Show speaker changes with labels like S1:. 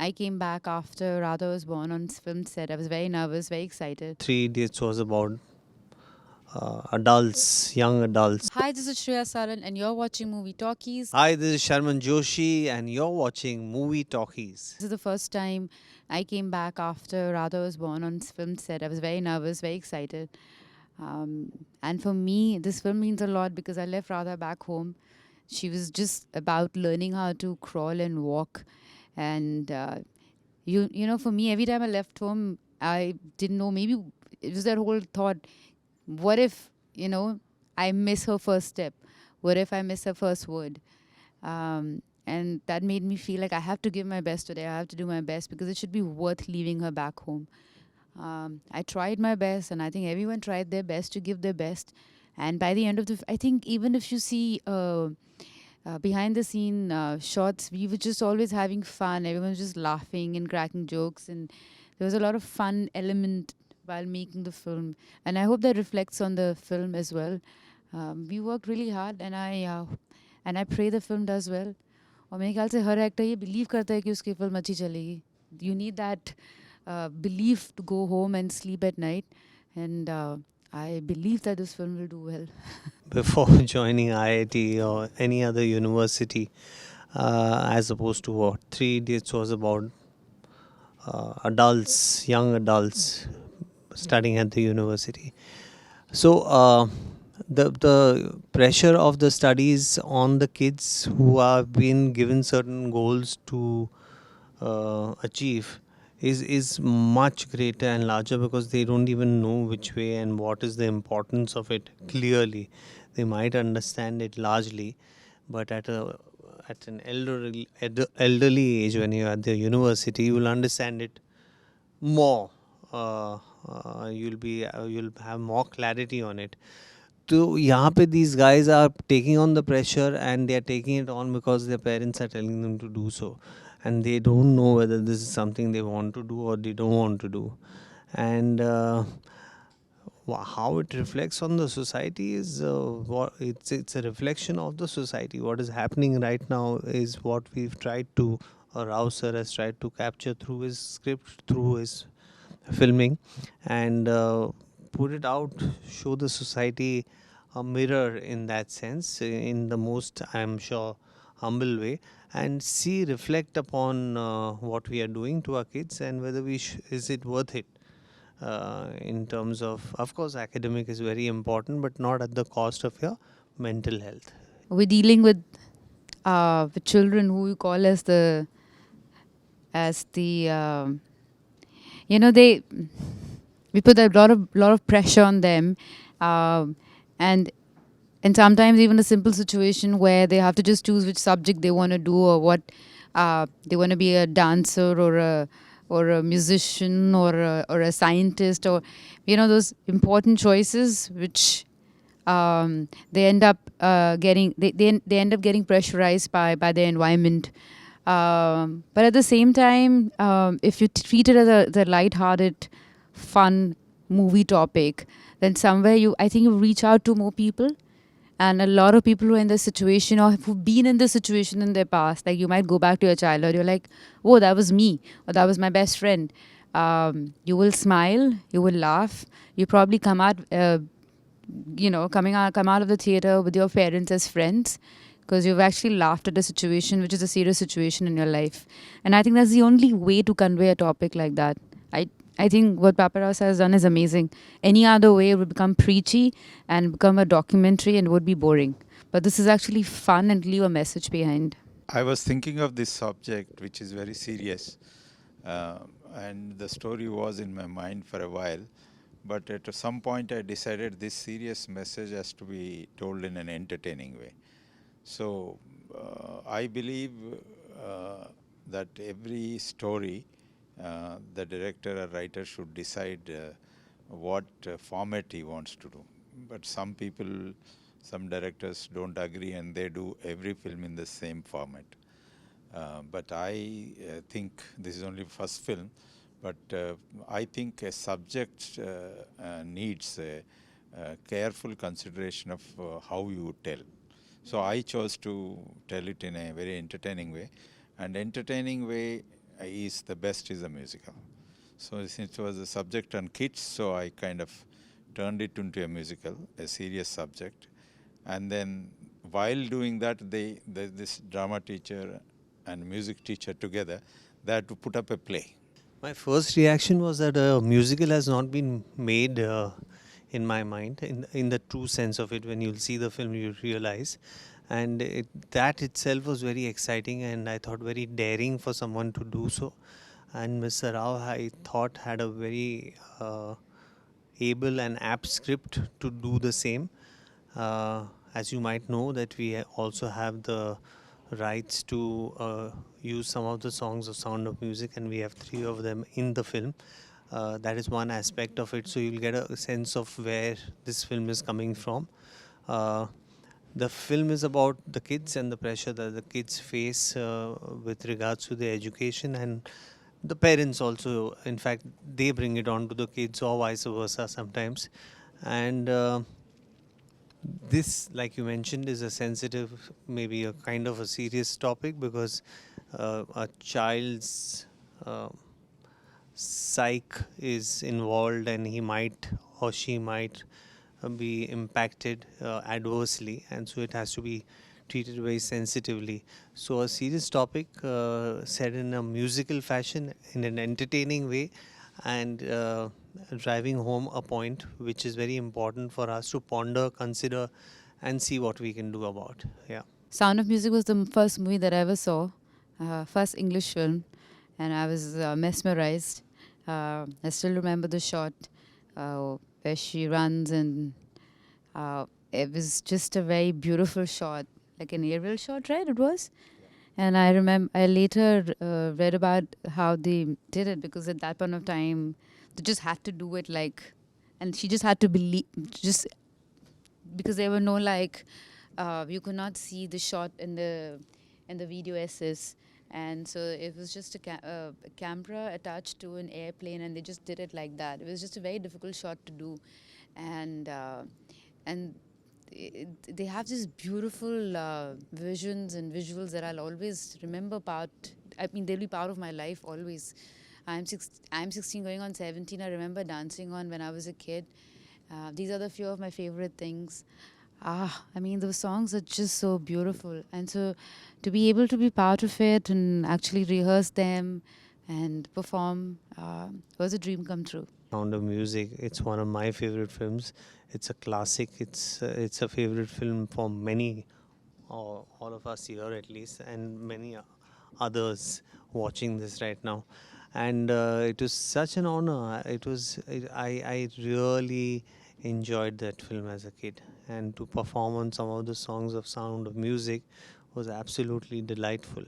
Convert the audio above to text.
S1: I came back after Radha was born on film set. I was very nervous, very excited.
S2: Three Idiots was about adults, young adults.
S1: Hi, this is Shriya Saran, and you're watching Movie Talkies.
S2: Hi, this is Sharman Joshi, and you're watching Movie Talkies.
S1: This is the first time I came back after Radha was born on film set. I was very nervous, very excited. And for me, this film means a lot because I left Radha back home. She was just about learning how to crawl and walk. And you know, for me, every time I left home, I didn't know. Maybe it was that whole thought: what if I miss her first step? What if I miss her first word? And that made me feel like I have to give my best today. I have to do my best because it should be worth leaving her back home. I tried my best, and I think everyone tried their best to give their best. And by the end of I think even if you see behind the scene shots, we were just always having fun. Everyone was just laughing and cracking jokes, and there was a lot of fun element while making the film. And I hope that reflects on the film as well. We worked really hard, and I pray the film does well. और मेरे ख्याल से हर actor ये believe करता है कि उसकी film अच्छी चलेगी. You need that belief to go home and sleep at night, and I believe that this film will do well.
S2: Before joining IIT or any other university, as opposed to what Three Idiots was about adults, young adults studying at the university. So the pressure of the studies on the kids who have been given certain goals to achieve is much greater and larger because they don't even know which way and what is the importance of it clearly. They might understand it largely, but at an elderly age, when you're at the university, you will understand it more. You'll have more clarity on it. So यहाँ पे these guys are taking on the pressure and they are taking it on because their parents are telling them to do so, and they don't know whether this is something they want to do or they don't want to do. And how it reflects on the society is it's a reflection of the society. What is happening right now is what we've tried to, or Rauser has tried to capture through his script, through his filming, and put it out, show the society a mirror in that sense, in the most, I'm sure, humble way, and see, reflect upon what we are doing to our kids and whether is it worth it. In terms of course, academic is very important, but not at the cost of your mental health.
S1: We're dealing with children who we call as the they we put a lot of pressure on them, um, and and sometimes even a simple situation where they have to just choose which subject they want to do, or what they want to be, a dancer or a musician or a scientist, or those important choices which they end up they end up getting pressurized by their environment. But at the same time, if you treat it as a light-hearted, fun movie topic, then somewhere I think you reach out to more people. And a lot of people who are in this situation or who've been in this situation in their past, like you might go back to your childhood, you're like, oh, that was me, or that was my best friend. You will smile, you will laugh, you probably come out come out of the theater with your parents as friends because you've actually laughed at a situation which is a serious situation in your life. And I think that's the only way to convey a topic like that. I think what Paparao has done is amazing. Any other way would become preachy and become a documentary and would be boring. But this is actually fun and leave a message behind.
S3: I was thinking of this subject, which is very serious, and the story was in my mind for a while. But at some point, I decided this serious message has to be told in an entertaining way. So I believe that every story, the director or writer should decide what format he wants to do. But some directors don't agree and they do every film in the same format. But I think this is only first film, but I think a subject needs a careful consideration of how you tell. So I chose to tell it in a very entertaining way, and entertaining way is the best is a musical. So since it was a subject on kids, so I kind of turned it into a musical, a serious subject. And then while doing that, this drama teacher and music teacher together, they had to put up a play.
S2: My first reaction was that a musical has not been made in my mind, in the true sense of it. When you'll see the film, you realize, and that itself was very exciting, and I thought very daring for someone to do so. And Mr. Rao, I thought, had a very able and apt script to do the same. As you might know, that we also have the rights to use some of the songs of Sound of Music, and we have 3 of them in the film. That is one aspect of it, so you'll get a sense of where this film is coming from. Uh, the film is about the kids and the pressure that the kids face with regards to their education, and the parents also, in fact, they bring it on to the kids, or vice versa sometimes. And this, like you mentioned, is a sensitive, maybe a kind of a serious topic, because a child's psyche is involved, and he might or she might be impacted adversely, and so it has to be treated very sensitively. So a serious topic said in a musical fashion, in an entertaining way, and driving home a point which is very important for us to ponder, consider, and see what we can do about. Yeah.
S1: Sound of Music was the first movie that I ever saw, first English film, and I was mesmerized. I still remember the shot where she runs, and it was just a very beautiful shot, like an aerial shot, right? It was. And I remember, I later read about how they did it, because at that point of time, they just had to do it like, and she just had to believe, just because there were no like, you could not see the shot in the video essays, and so it was just a camera attached to an airplane, and they just did it like that. It was just a very difficult shot to do, and and they have these beautiful visions and visuals that I'll always remember I mean, they'll be part of my life always. I'm 16 going on 17. I remember dancing on when I was a kid. These are the few of my favorite things. I mean, those songs are just so beautiful. And so to be able to be part of it and actually rehearse them and perform was a dream come true.
S2: Sound of Music, it's one of my favorite films. It's a classic. It's a favorite film for many, all of us here at least, and many others watching this right now. And it was such an honor. I really enjoyed that film as a kid, and to perform on some of the songs of Sound of Music was absolutely delightful.